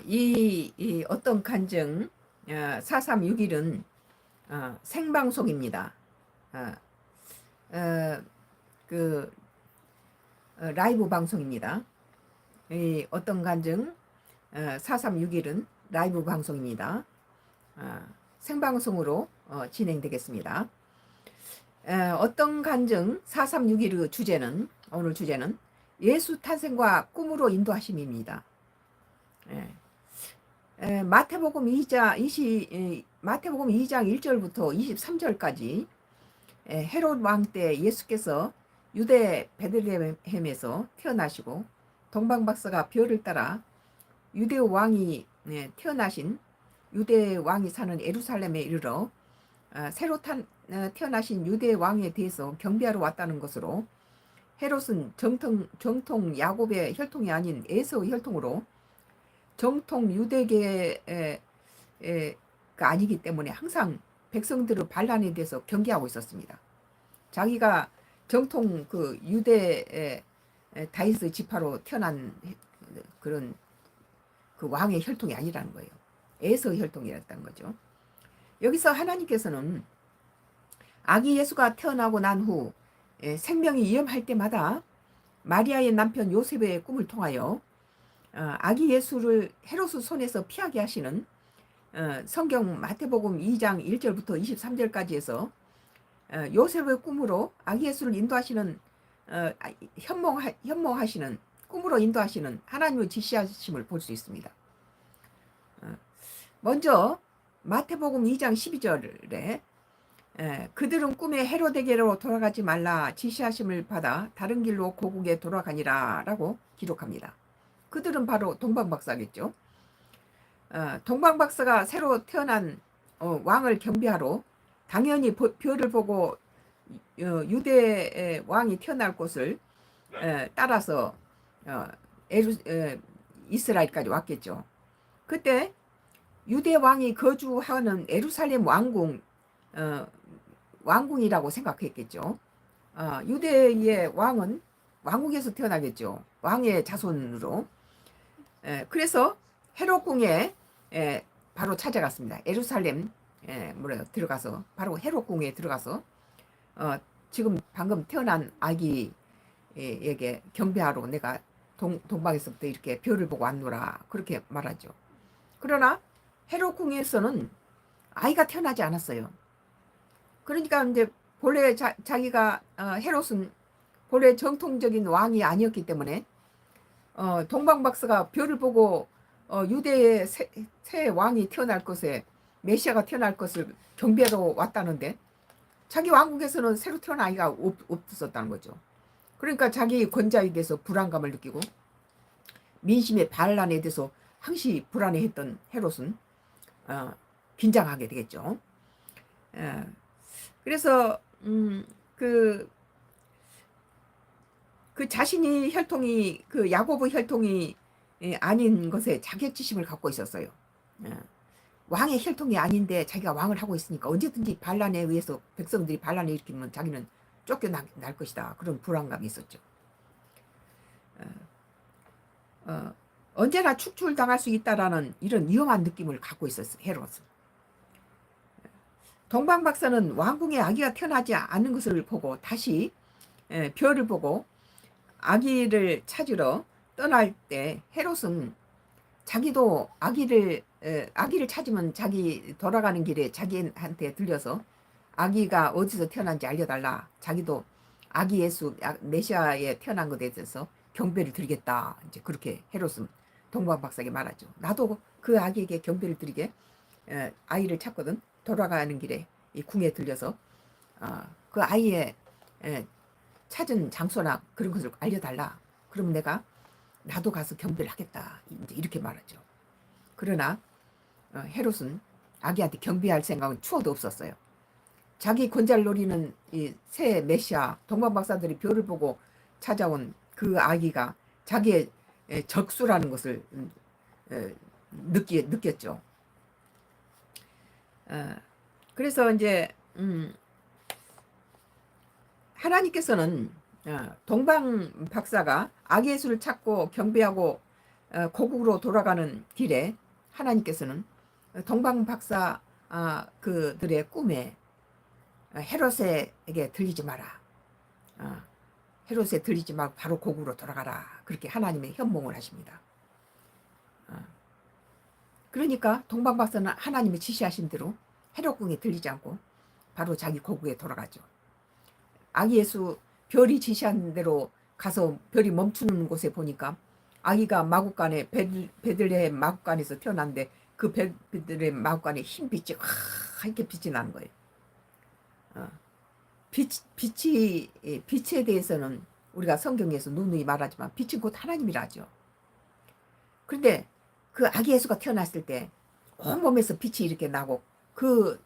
이 어떤 간증 4361은 생방송입니다. 어, 어, 그 라이브 방송입니다. 이 어떤 간증 4361은 라이브 방송입니다. 생방송으로 진행되겠습니다. 어떤 간증 4361의 주제는 오늘 주제는 예수 탄생과 꿈으로 인도하심입니다. 예. 마태복음 2장 1절부터 23절까지 헤롯 왕 때 예수께서 유대 베들레헴에서 태어나시고 동방박사가 별을 따라 유대 왕이 태어나신 유대 왕이 사는 예루살렘에 이르러 새로 태어나신 유대 왕에 대해서 경배하러 왔다는 것으로 헤롯은 정통 야곱의 혈통이 아닌 에서의 혈통으로 정통 유대계가 아니기 때문에 항상 백성들의 반란에 대해서 경계하고 있었습니다. 자기가 정통 그 유대 다윗의 지파로 태어난 그런 그 왕의 혈통이 아니라는 거예요. 에서의 혈통이었다는 거죠. 여기서 하나님께서는 아기 예수가 태어나고 난 후 생명이 위험할 때마다 마리아의 남편 요셉의 꿈을 통하여 아기 예수를 헤롯의 손에서 피하게 하시는 성경 마태복음 2장 1절부터 23절까지에서 요셉의 꿈으로 아기 예수를 인도하시는 현몽하시는 꿈으로 인도하시는 하나님의 지시하심을 볼 수 있습니다. 먼저 마태복음 2장 12절에 그들은 꿈에 헤로데게로 돌아가지 말라 지시하심을 받아 다른 길로 고국에 돌아가니라 라고 기록합니다. 그들은 바로 동방박사겠죠. 동방박사가 새로 태어난 왕을 경배하러 당연히 별을 보고 유대 왕이 태어날 곳을 따라서 이스라엘까지 왔겠죠. 그때 유대 왕이 거주하는 예루살렘 왕궁이라고 생각했겠죠. 유대의 왕은 왕궁에서 태어나겠죠. 왕의 자손으로. 그래서 헤롯궁에 바로 찾아갔습니다. 예루살렘 들어가서 바로 헤롯궁에 들어가서 지금 방금 태어난 아기에게 경배하러 내가 동방에서부터 이렇게 별을 보고 왔노라 그렇게 말하죠. 그러나 헤롯궁에서는 아이가 태어나지 않았어요. 그러니까 이제 본래 자기가 헤롯은 본래 정통적인 왕이 아니었기 때문에 동방박사가 별을 보고 유대의 새 왕이 태어날 것에 메시아가 태어날 것을 경배하러 왔다는데 자기 왕국에서는 새로 태어난 아이가 없었다는 거죠. 그러니까 자기 권자에 대해서 불안감을 느끼고 민심의 반란에 대해서 항시 불안해했던 헤롯은 긴장하게 되겠죠. 그래서 그 자신이 혈통이 그 야곱의 혈통이 아닌 것에 자격지심을 갖고 있었어요. 왕의 혈통이 아닌데 자기가 왕을 하고 있으니까 언제든지 반란에 의해서 백성들이 반란을 일으키면 자기는 쫓겨날 것이다. 그런 불안감이 있었죠. 언제나 축출당할 수 있다라는 이런 위험한 느낌을 갖고 있었어요. 헤롯은. 동방박사는 왕궁에 아기가 태어나지 않는 것을 보고 다시 별을 보고 아기를 찾으러 떠날 때 헤롯은 자기도 아기를 찾으면 자기 돌아가는 길에 자기한테 들려서 아기가 어디서 태어난지 알려달라. 자기도 아기 예수 메시아에 태어난 것에 대해서 경배를 드리겠다. 이제 그렇게 헤롯은 동방박사에게 말하죠. 나도 그 아기에게 경배를 드리게 아이를 찾거든. 돌아가는 길에 이 궁에 들려서 그 아이의 찾은 장소나 그런 것을 알려달라. 그럼 내가 나도 가서 경배를 하겠다. 이제 이렇게 말하죠. 그러나 헤롯은 아기한테 경배할 생각은 추워도 없었어요. 자기 권자를 노리는 이 새 메시아 동방박사들이 별을 보고 찾아온 그 아기가 자기의 적수라는 것을 느꼈죠. 그래서 이제 하나님께서는 동방 박사가 아기 예수를 찾고 경배하고 고국으로 돌아가는 길에 하나님께서는 동방 박사 그들의 꿈에 헤롯에게 들리지 마라. 헤롯에 들리지 말고 바로 고국으로 돌아가라. 그렇게 하나님의 현몽을 하십니다. 그러니까 동방 박사는 하나님이 지시하신 대로 헤롯 궁에 들리지 않고 바로 자기 고국에 돌아가죠. 아기 예수 별이 지시한 대로 가서 별이 멈추는 곳에 보니까 아기가 마구간에 베들레헴 마구간에서 태어났는데 그 베들레헴 마구간에 흰 빛이 하얗게 빛이 나는 거예요. 빛에 대해서는 우리가 성경에서 누누이 말하지만 빛은 곧 하나님이라죠. 그런데 그 아기 예수가 태어났을 때 온몸에서 빛이 이렇게 나고 그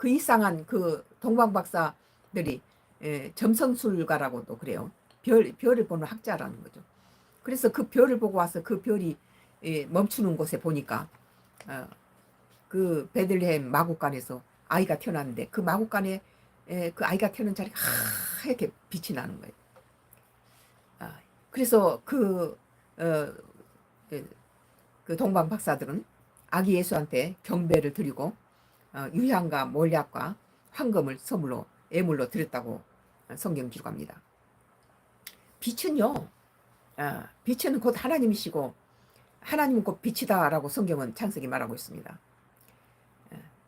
이상한 그 동방 박사들이 점성술가라고도 그래요. 별을 보는 학자라는 거죠. 그래서 그 별을 보고 와서 그 별이 멈추는 곳에 보니까 그 베들레헴 마구간에서 아이가 태어났는데 그 마구간에 그 아이가 태어난 자리가 하얗게 빛이 나는 거예요. 그래서 그 동방 박사들은 아기 예수한테 경배를 드리고 유향과 몰약과 황금을 선물로 예물로 드렸다고 성경 기록합니다. 빛은요, 빛은 곧 하나님이시고 하나님은 곧 빛이다라고 성경은 창세기 말하고 있습니다.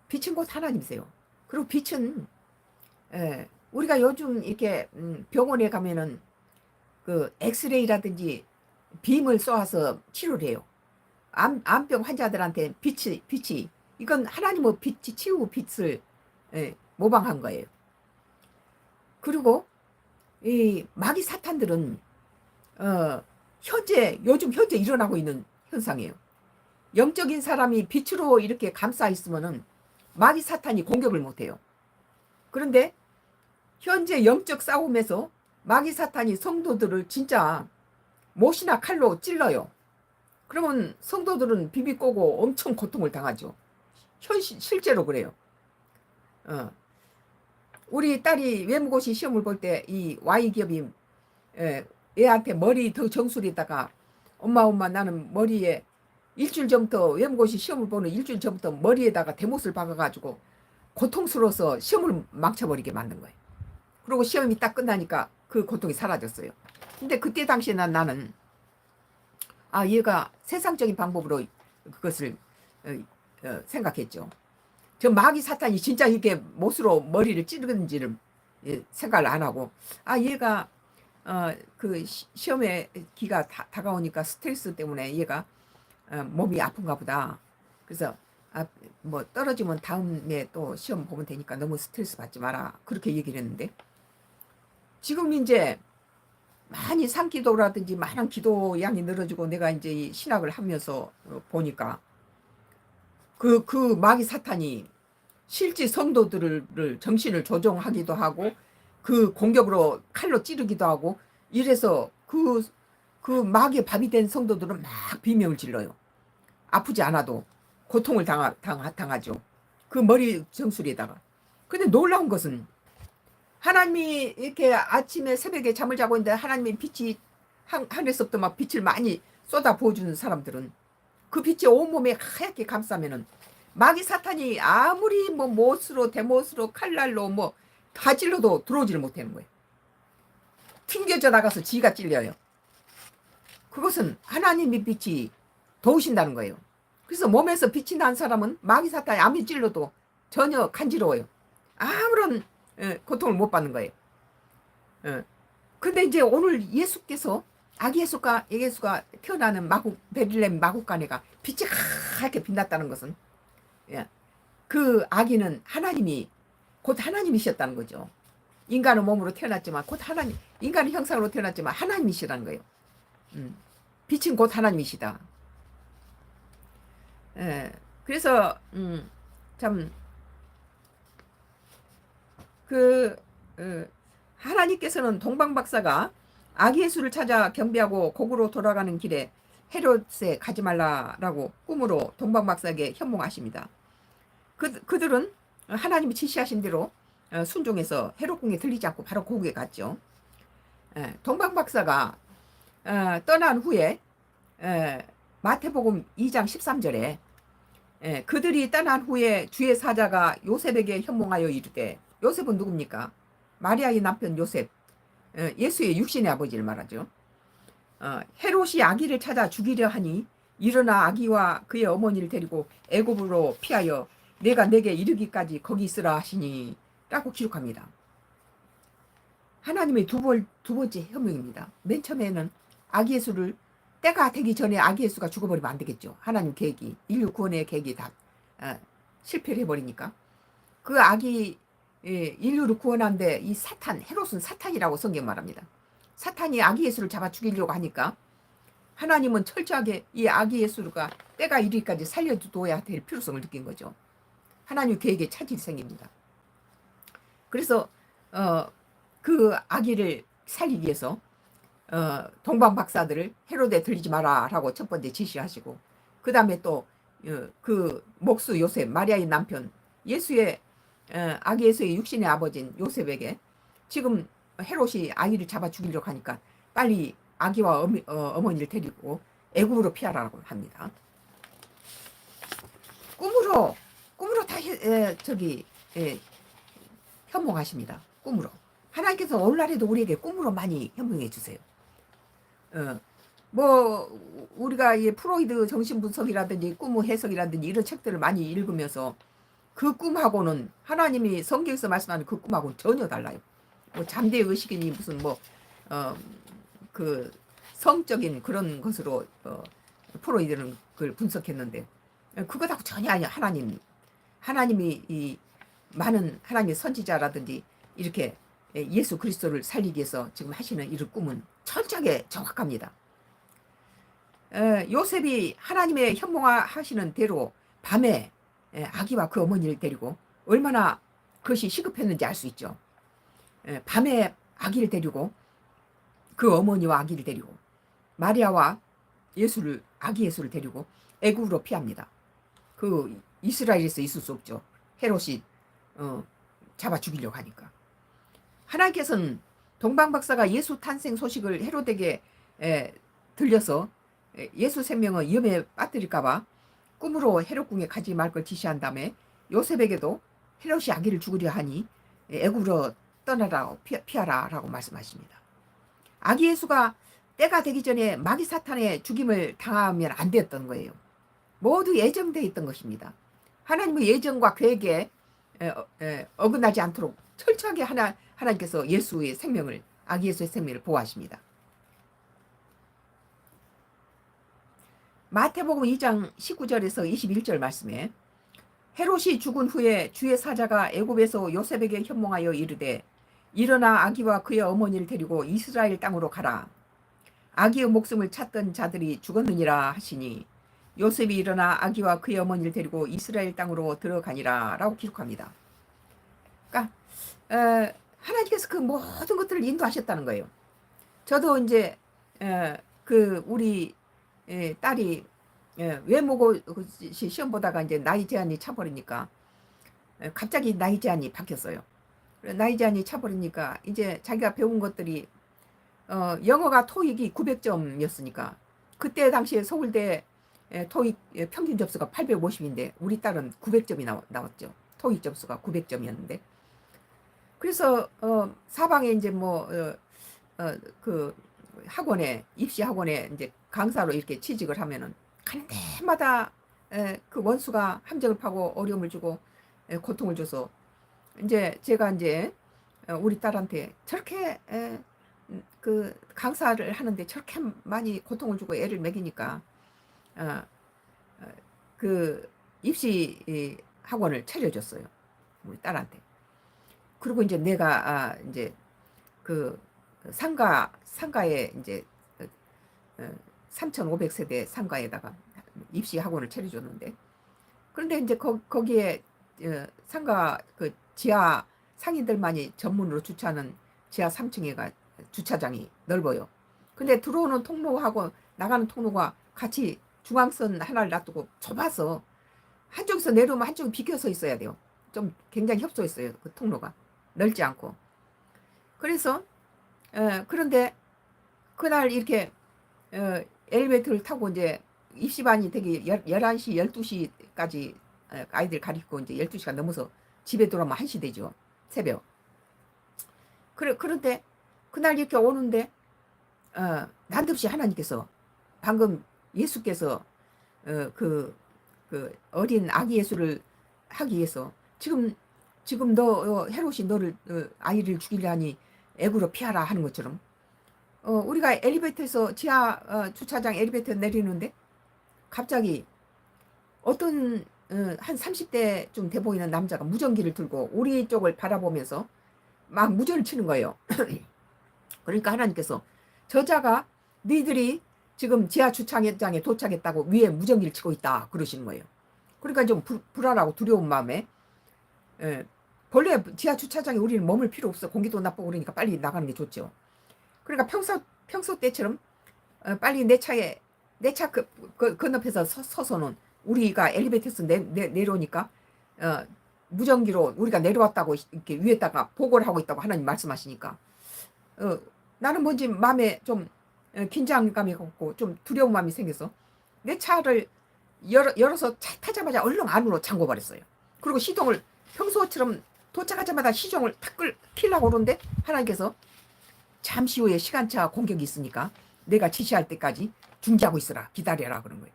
빛은 곧 하나님이세요. 그리고 빛은 우리가 요즘 이렇게 병원에 가면은 그 엑스레이라든지 빔을 쏘아서 치료를 해요. 암병 환자들한테 빛이 이건 하나님의 빛이 치유 빛을 모방한 거예요. 그리고 이 마귀 사탄들은 요즘 현재 일어나고 있는 현상이에요. 영적인 사람이 빛으로 이렇게 감싸 있으면은 마귀 사탄이 공격을 못해요. 그런데 현재 영적 싸움에서 마귀 사탄이 성도들을 진짜 못이나 칼로 찔러요. 그러면 성도들은 비비 꼬고 엄청 고통을 당하죠. 실제로 그래요. 우리 딸이 외모고시 시험을 볼 때 이 Y기업이 애한테 머리 더 정수리에다가 엄마 나는 머리에 일주일 전부터 외모고시 시험을 보는 일주일 전부터 머리에다가 대못을 박아가지고 고통스러워서 시험을 망쳐버리게 만든 거예요. 그리고 시험이 딱 끝나니까 그 고통이 사라졌어요. 근데 그때 당시에 나는 얘가 세상적인 방법으로 그것을 생각했죠. 저 마귀 사탄이 진짜 이렇게 못으로 머리를 찌르는지를 생각을 안 하고 얘가 그 시험의 기가 다가오니까 스트레스 때문에 얘가 몸이 아픈가 보다. 그래서 뭐 떨어지면 다음에 또 시험 보면 되니까 너무 스트레스 받지 마라. 그렇게 얘기를 했는데 지금 이제 많이 산기도라든지 많은 기도 양이 늘어지고 내가 이제 이 신학을 하면서 보니까 그 마귀 사탄이 실제 성도들을 정신을 조종하기도 하고 그 공격으로 칼로 찌르기도 하고 이래서 그 마귀의 밥이 된 성도들은 막 비명을 질러요. 아프지 않아도 고통을 당하죠. 그 머리 정수리에다가. 근데 놀라운 것은 하나님이 이렇게 아침에 새벽에 잠을 자고 있는데 하나님의 빛이 하늘에서부터 막 빛을 많이 쏟아 부어주는 사람들은 그 빛이 온몸에 하얗게 감싸면은 마귀 사탄이 아무리 뭐 못으로 대못으로 칼날로 뭐 다 찔러도 들어오지를 못하는 거예요. 튕겨져 나가서 지가 찔려요. 그것은 하나님의 빛이 도우신다는 거예요. 그래서 몸에서 빛이 난 사람은 마귀 사탄이 아무리 찔러도 전혀 간지러워요. 아무런 고통을 못 받는 거예요. 근데 이제 오늘 예수께서 아기 예수가 태어나는 베들레헴 마구간에가 빛이 하얗게 빛났다는 것은 그 아기는 하나님이 곧 하나님이셨다는 거죠. 인간의 몸으로 태어났지만 곧 인간의 형상으로 태어났지만 하나님이시라는 거예요. 빛은 곧 하나님이시다. 그래서 참 하나님께서는 동방 박사가 아기 예수를 찾아 경배하고 고국으로 돌아가는 길에 헤롯에 가지 말라라고 꿈으로 동방 박사에게 현몽하십니다. 그들은 하나님이 지시하신 대로 순종해서 헤롯 궁에 들리지 않고 바로 고국에 갔죠. 동방 박사가 떠난 후에 에, 마태복음 2장 13절에 그들이 떠난 후에 주의 사자가 요셉에게 현몽하여 이르되, 요셉은 누굽니까? 마리아의 남편 요셉, 예수의 육신의 아버지를 말하죠. 헤롯이 아기를 찾아 죽이려 하니 일어나 아기와 그의 어머니를 데리고 애굽으로 피하여 내가 내게 이르기까지 거기 있으라 하시니 라고 기록합니다. 하나님의 두 번째 현명입니다. 맨 처음에는 아기 예수를 때가 되기 전에 아기 예수가 죽어버리면 안 되겠죠. 하나님 계획이, 인류 구원의 계획이 다 실패를 해버리니까 그 아기 인류를 구원하는데 이 사탄, 헤롯은 사탄이라고 성경 말합니다. 사탄이 아기 예수를 잡아 죽이려고 하니까 하나님은 철저하게 이 아기 예수가 때가 이르기까지 살려둬야 될 필요성을 느낀 거죠. 하나님 계획에 차질이 생깁니다. 그래서 그 아기를 살리기 위해서 동방 박사들을 헤로데 들리지 마라 라고 첫 번째 지시하시고, 그 다음에 또 그 목수 요셉, 마리아의 남편, 예수의 아기 예수의 육신의 아버지인 요셉에게 지금 헤롯이 아기를 잡아 죽이려고 하니까 빨리 아기와 어머니를 데리고 애굽으로 피하라고 합니다. 꿈으로 다 현몽하십니다. 꿈으로. 하나님께서 오늘날에도 우리에게 꿈으로 많이 현몽해 주세요. 뭐 우리가 이 프로이드 정신분석이라든지 꿈의 해석이라든지 이런 책들을 많이 읽으면서 그 꿈하고는, 하나님이 성경에서 말씀하는 그 꿈하고는 전혀 달라요. 뭐 잠대 의식이니 무슨 그 성적인 그런 것으로 프로이드는 그걸 분석했는데 그것하고 전혀 아니야. 하나님이 이 많은 하나님의 선지자라든지 이렇게 예수 그리스도를 살리기 위해서 지금 하시는 이런 꿈은 철저하게 정확합니다. 요셉이 하나님의 현몽하시는 대로 밤에 아기와 그 어머니를 데리고, 얼마나 그것이 시급했는지 알 수 있죠. 밤에 아기를 데리고, 그 어머니와 아기를 데리고, 마리아와 아기 예수를 데리고 애굽으로 피합니다. 그 이스라엘에서 있을 수 없죠. 헤롯이 잡아 죽이려고 하니까. 하나님께서는 동방 박사가 예수 탄생 소식을 헤롯에게 들려서 예수 생명을 위험에 빠뜨릴까봐 꿈으로 헤롯 궁에 가지 말 걸 지시한 다음에 요셉에게도 헤롯이 아기를 죽으려 하니 애굽으로 떠나라, 피하라라고 말씀하십니다. 아기 예수가 때가 되기 전에 마귀 사탄의 죽임을 당하면 안 되었던 거예요. 모두 예정되어 있던 것입니다. 하나님의 예정과 계획에 어긋나지 않도록 철저하게 하나님께서 아기 예수의 생명을 보호하십니다. 마태복음 2장 19절에서 21절 말씀에 헤롯이 죽은 후에 주의 사자가 애굽에서 요셉에게 현몽하여 이르되, 일어나 아기와 그의 어머니를 데리고 이스라엘 땅으로 가라. 아기의 목숨을 찾던 자들이 죽었느니라 하시니 요셉이 일어나 아기와 그의 어머니를 데리고 이스라엘 땅으로 들어가니라 라고 기록합니다. 그러니까 하나님께서 그 모든 것들을 인도하셨다는 거예요. 저도 이제 그 우리 딸이 외모고시 시험 보다가 이제 나이 제한이 차버리니까 갑자기 나이 제한이 바뀌었어요. 나이 제한이 차버리니까 이제 자기가 배운 것들이 영어가 토익이 900점이었으니까 그때 당시에 서울대 토익 평균 점수가 850인데 우리 딸은 900점이 나왔죠. 토익 점수가 900점이었는데 그래서 사방에 이제 그 학원에 입시 학원에 이제 강사로 이렇게 취직을 하면은 가는 데마다 그 원수가 함정을 파고 어려움을 주고 고통을 줘서 제가 우리 딸한테 저렇게 그 강사를 하는데 저렇게 많이 고통을 주고 애를 먹이니까 그 입시 학원을 차려줬어요. 우리 딸한테. 그리고 이제 내가 그 상가에 3,500세대 상가에다가 입시 학원을 차려줬는데, 그런데 이제 거기에 상가 그 지하 상인들만이 전문으로 주차하는 지하 3층에가 주차장이 넓어요. 근데 들어오는 통로하고 나가는 통로가 같이 중앙선 하나를 놔두고 좁아서 한쪽에서 내려오면 한쪽이 비켜서 있어야 돼요. 좀 굉장히 협소했어요. 그 통로가 넓지 않고. 그래서 그런데 그날 이렇게 엘리베이터를 타고 이제 입시반이 되게 11시, 12시까지 아이들 가리키고 이제 12시가 넘어서 집에 돌아오면 1시 되죠. 새벽. 그런데 그날 이렇게 오는데 난듭시 하나님께서 방금 예수께서 그 어린 아기 예수를 하기 위해서 지금 너 헤롯이 너를 아이를 죽이려 하니 애구로 피하라 하는 것처럼 우리가 엘리베이터에서 지하 주차장 엘리베이터 내리는데 갑자기 어떤 한 30대쯤 돼 보이는 남자가 무전기를 들고 우리 쪽을 바라보면서 막 무전을 치는 거예요. 그러니까 하나님께서 저자가 너희들이 지금 지하 주차장에 도착했다고 위에 무전기를 치고 있다 그러시는 거예요. 그러니까 좀 불안하고 두려운 마음에 본래 지하 주차장에 우리는 머물 필요 없어. 공기도 나쁘고 그러니까 빨리 나가는 게 좋죠. 그러니까 평소 때처럼 빨리 내 차 건너편에서 서서는 우리가 엘리베이터에서 내려오니까 무전기로 우리가 내려왔다고 이렇게 위에다가 보고를 하고 있다고 하나님 말씀하시니까 나는 뭔지 마음에 좀 긴장감이 없고 좀 두려운 마음이 생겨서 내 차를 열어서 차 타자마자 얼른 안으로 잠궈 버렸어요. 그리고 시동을 평소처럼 도착하자마자 시동을 탁 켜려고 그러는데 하나님께서 잠시 후에 시간차 공격이 있으니까 내가 지시할 때까지 중지하고 있으라, 기다려라 그런 거예요.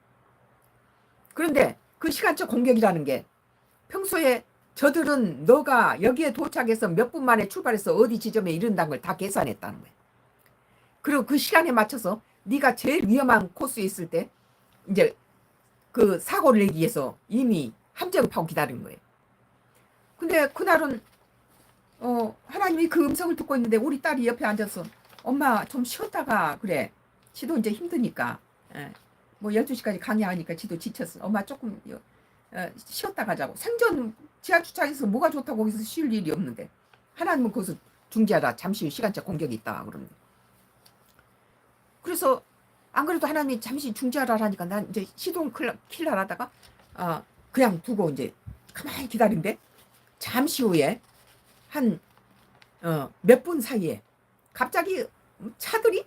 그런데 그 시간차 공격이라는 게 평소에 저들은 너가 여기에 도착해서 몇 분 만에 출발해서 어디 지점에 이른다는 걸 다 계산했다는 거예요. 그리고 그 시간에 맞춰서 네가 제일 위험한 코스에 있을 때 이제 그 사고를 내기 위해서 이미 함정을 파고 기다리는 거예요. 근데 그날은 하나님이 그 음성을 듣고 있는데 우리 딸이 옆에 앉아서 엄마 좀 쉬었다가 그래. 지도 이제 힘드니까 뭐 12시까지 강의하니까 지도 지쳤어. 엄마 조금 쉬었다 가자고. 생전 지하주차장에서 뭐가 좋다고 거기서 쉴 일이 없는데 하나님은 거기서 중지하라. 잠시 후 시간차 공격이 있다 그럽니다. 그래서 안 그래도 하나님이 잠시 중지하라 하니까 난 이제 시동 킬라 하다가 그냥 두고 이제 가만히 기다린데 잠시 후에 한 몇 분 사이에 갑자기 차들이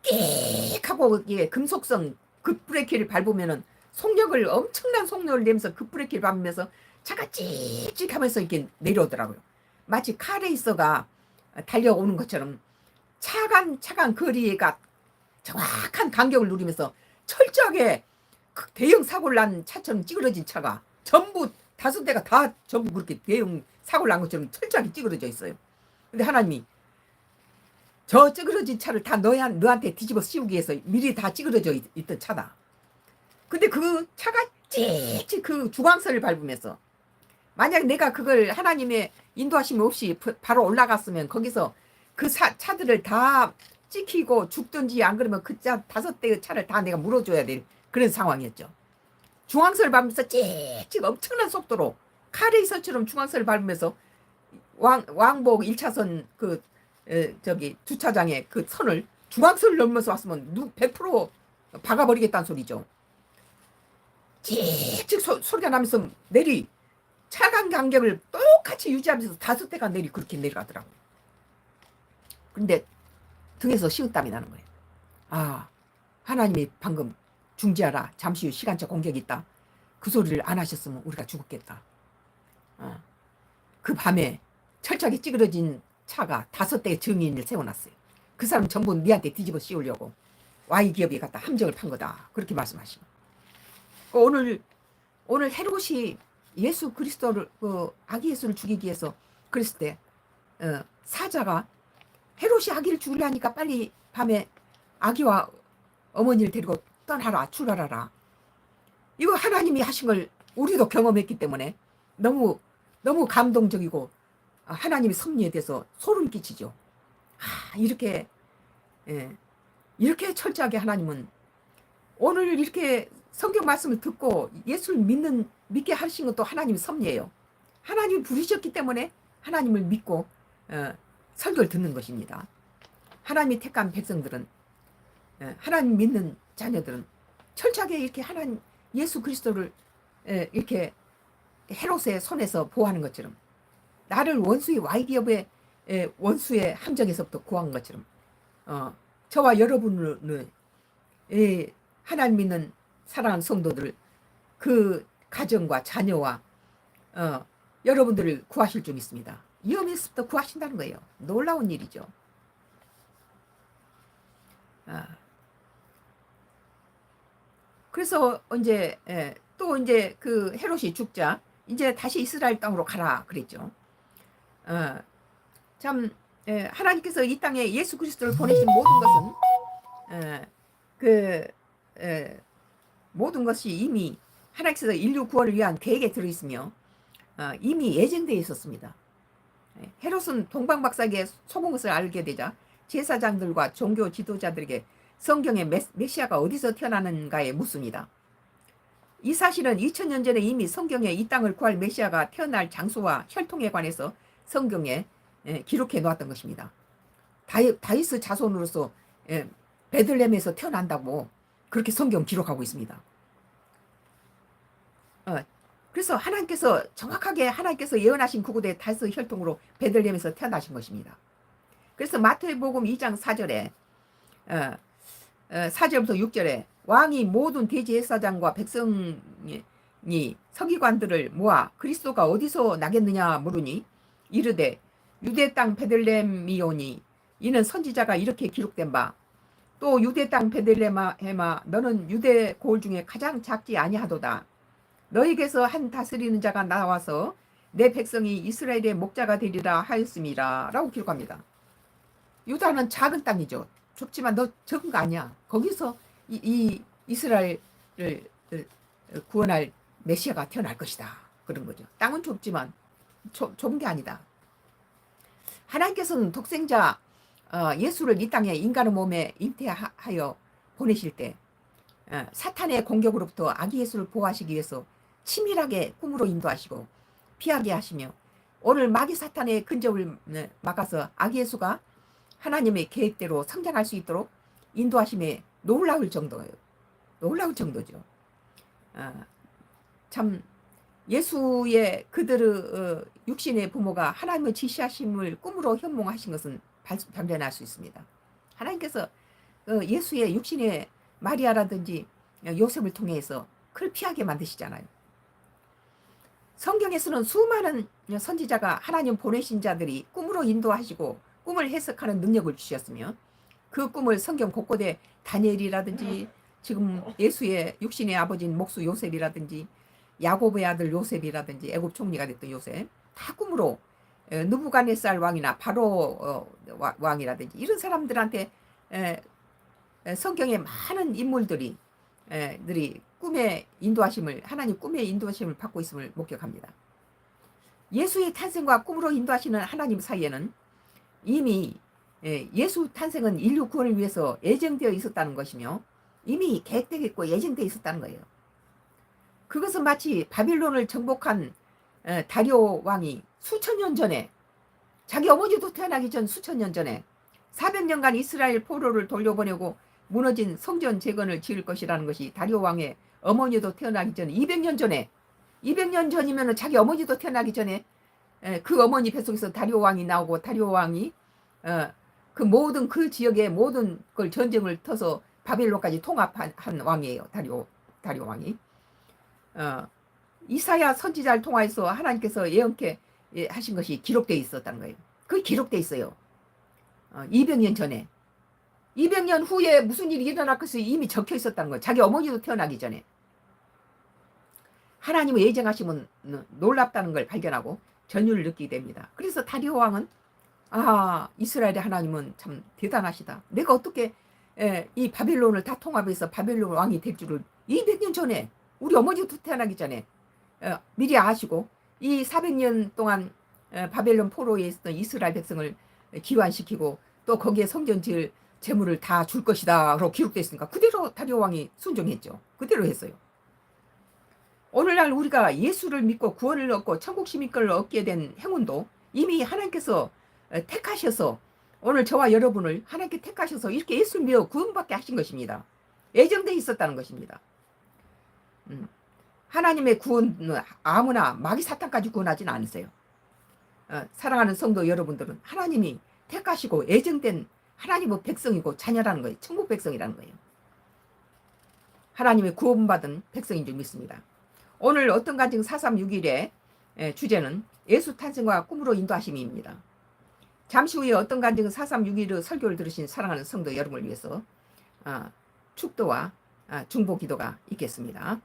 끽 하고 이게 금속성 급브레이크를 밟으면은 엄청난 속력을 내면서 급브레이크를 밟으면서 차가 찍찍 하면서 이렇게 내려오더라고요. 마치 카레이서가 달려오는 것처럼 차간 거리가 정확한 간격을 누리면서 철저하게 대형 사고를 난 차처럼 찌그러진 차가 전부 5대가 다 전부 그렇게 대형 사고를 난 것처럼 철저하게 찌그러져 있어요. 근데 하나님이 저 찌그러진 차를 다 너한테 뒤집어 씌우기 위해서 미리 다 찌그러져 있던 차다. 근데 그 차가 찍찍 그 주광선을 밟으면서 만약 내가 그걸 하나님의 인도하심 없이 바로 올라갔으면 거기서 그 차들을 다 찍히고 죽든지 안 그러면 그 5대의 차를 다 내가 물어줘야 될 그런 상황이었죠. 중앙선을 밟으면서 찍찍 엄청난 속도로 카레이서처럼 중앙선을 밟으면서 왕복 1차선 주차장에 그 선을 중앙선을 넘으면서 왔으면 100% 박아버리겠다는 소리죠. 찍찍 소리가 나면서 차간 간격을 똑같이 유지하면서 5대가 그렇게 내려가더라고요. 근데 등에서 식은땀이 나는 거예요. 하나님이 방금 중지하라. 잠시 후 시간차 공격이 있다. 그 소리를 안 하셨으면 우리가 죽었겠다. 그 밤에 철저하게 찌그러진 차가 5대의 증인을 세워놨어요. 그 사람 전부 니한테 뒤집어 씌우려고 Y 기업이 갖다 함정을 판 거다. 그렇게 말씀하시고 오늘 헤롯이 예수 그리스도를 아기 예수를 죽이기 위해서 그랬을 때 사자가 헤롯이 아기를 죽이려니까 빨리 밤에 아기와 어머니를 데리고 떠나라, 출발하라. 이거 하나님이 하신 걸 우리도 경험했기 때문에 너무 감동적이고 하나님의 섭리에 대해서 소름 끼치죠. 이렇게 철저하게 하나님은 오늘 이렇게 성경 말씀을 듣고 예수를 믿게 하신 것도 하나님의 섭리예요. 하나님이 부르셨기 때문에 하나님을 믿고 설교를 듣는 것입니다. 하나님이 택한 백성들은 하나님 믿는 자녀들은 철저하게 이렇게 예수 그리스도를 이렇게 헤롯의 손에서 보호하는 것처럼 나를 원수의 Y기업의 원수의 함정에서부터 구한 것처럼 저와 여러분을 하나님 믿는 사랑하는 성도들 그 가정과 자녀와 여러분들을 구하실 줄 믿습니다. 위험에서부터 구하신다는 거예요. 놀라운 일이죠. 그래서 이제 또 이제 그 헤롯이 죽자 이제 다시 이스라엘 땅으로 가라 그랬죠. 참 하나님께서 이 땅에 예수 그리스도를 보내신 모든 것은 그 모든 것이 이미 하나님께서 인류 구원을 위한 계획에 들어있으며 이미 예정되어 있었습니다. 헤롯은 동방박사에게 속은 것을 알게 되자 제사장들과 종교 지도자들에게 성경의 메시아가 어디서 태어나는가에 묻습니다. 이 사실은 2000년 전에 이미 성경에 이 땅을 구할 메시아가 태어날 장소와 혈통에 관해서 성경에 기록해 놓았던 것입니다. 다윗의 자손으로서 베들레헴에서 태어난다고 그렇게 성경 기록하고 있습니다. 그래서 하나님께서 정확하게 하나님께서 예언하신 그곳의 다윗의 혈통으로 베들레헴에서 태어나신 것입니다. 그래서 마태복음 2장 4절에 4절부터 6절에 왕이 모든 대제사장과 백성이 서기관들을 모아 그리스도가 어디서 나겠느냐 물으니 이르되 유대 땅 베들레헴이오니 이는 선지자가 이렇게 기록된 바 또 유대 땅 베들레헴아 너는 유대 고을 중에 가장 작지 아니하도다. 너에게서 한 다스리는 자가 나와서 내 백성이 이스라엘의 목자가 되리라 하였음이라 라고 기록합니다. 유다는 작은 땅이죠. 좁지만 너 적은 거 아니야. 거기서 이 이스라엘을 구원할 메시아가 태어날 것이다. 그런 거죠. 땅은 좁지만 좁은 게 아니다. 하나님께서는 독생자 예수를 이 땅에 인간의 몸에 잉태하여 보내실 때 사탄의 공격으로부터 아기 예수를 보호하시기 위해서 치밀하게 꿈으로 인도하시고 피하게 하시며 오늘 마귀 사탄의 근접을 막아서 아기 예수가 하나님의 계획대로 성장할 수 있도록 인도하심에 놀라울 정도예요. 놀라울 정도죠. 참 예수의 그들의 육신의 부모가 하나님의 지시하심을 꿈으로 현몽하신 것은 발견할 수 있습니다. 하나님께서 예수의 육신의 마리아라든지 요셉을 통해서 그를 피하게 만드시잖아요. 성경에서는 수많은 선지자가 하나님 보내신 자들이 꿈으로 인도하시고 꿈을 해석하는 능력을 주셨으며 그 꿈을 성경 곳곳에 다니엘이라든지 지금 예수의 육신의 아버지인 목수 요셉이라든지 야곱의 아들 요셉이라든지 애굽 총리가 됐던 요셉 다 꿈으로 느부갓네살 왕이나 바로 왕이라든지 이런 사람들한테 성경의 많은 인물들이 꿈의 인도하심을 하나님 꿈의 인도하심을 받고 있음을 목격합니다. 예수의 탄생과 꿈으로 인도하시는 하나님 사이에는 이미 예수 탄생은 인류 구원을 위해서 예정되어 있었다는 것이며 이미 계획되어 있고 예정되어 있었다는 거예요. 그것은 마치 바빌론을 정복한 다리오 왕이 수천 년 전에 자기 어머니도 태어나기 전 수천 년 전에 400년간 이스라엘 포로를 돌려보내고 무너진 성전 재건을 지을 것이라는 것이 다리오 왕의 어머니도 태어나기 전 200년 전에 200년 전이면 자기 어머니도 태어나기 전에 그 어머니 뱃속에서 다리오 왕이 나오고 다리오 왕이 그 모든 그 지역의 모든 걸 전쟁을 터서 바벨론까지 통합한 왕이에요. 다리오 왕이. 이사야 선지자를 통해서 하나님께서 예언케 하신 것이 기록되어 있었다는 거예요. 그게 기록되어 있어요. 200년 전에. 200년 후에 무슨 일이 일어날 것이 이미 적혀 있었다는 거예요. 자기 어머니도 태어나기 전에. 하나님의 예정하심은 놀랍다는 걸 발견하고 전율을 느끼게 됩니다. 그래서 다리오 왕은 이스라엘의 하나님은 참 대단하시다. 내가 어떻게 이 바벨론을 다 통합해서 바벨론 왕이 될 줄을 200년 전에 우리 어머니도 태어나기 전에 미리 아시고 이 400년 동안 바벨론 포로에 있었던 이스라엘 백성을 기환시키고 또 거기에 성전 지을 재물을 다 줄 것이다 라고 기록되어 있으니까 그대로 다리오 왕이 순종했죠. 그대로 했어요. 오늘날 우리가 예수를 믿고 구원을 얻고 천국 시민권을 얻게 된 행운도 이미 하나님께서 택하셔서 오늘 저와 여러분을 하나님께 택하셔서 이렇게 예수를 믿어 구원받게 하신 것입니다. 예정되어 있었다는 것입니다. 하나님의 구원은 아무나 마귀 사탄까지 구원하지는 않으세요. 사랑하는 성도 여러분들은 하나님이 택하시고 예정된 하나님의 백성이고 자녀라는 거예요. 천국 백성이라는 거예요. 하나님의 구원받은 백성인 줄 믿습니다. 오늘 어떤 간증 436일의 주제는 예수 탄생과 꿈으로 인도하심입니다. 잠시 후에 어떤 간증 436일의 설교를 들으신 사랑하는 성도 여러분을 위해서 축도와 중보 기도가 있겠습니다.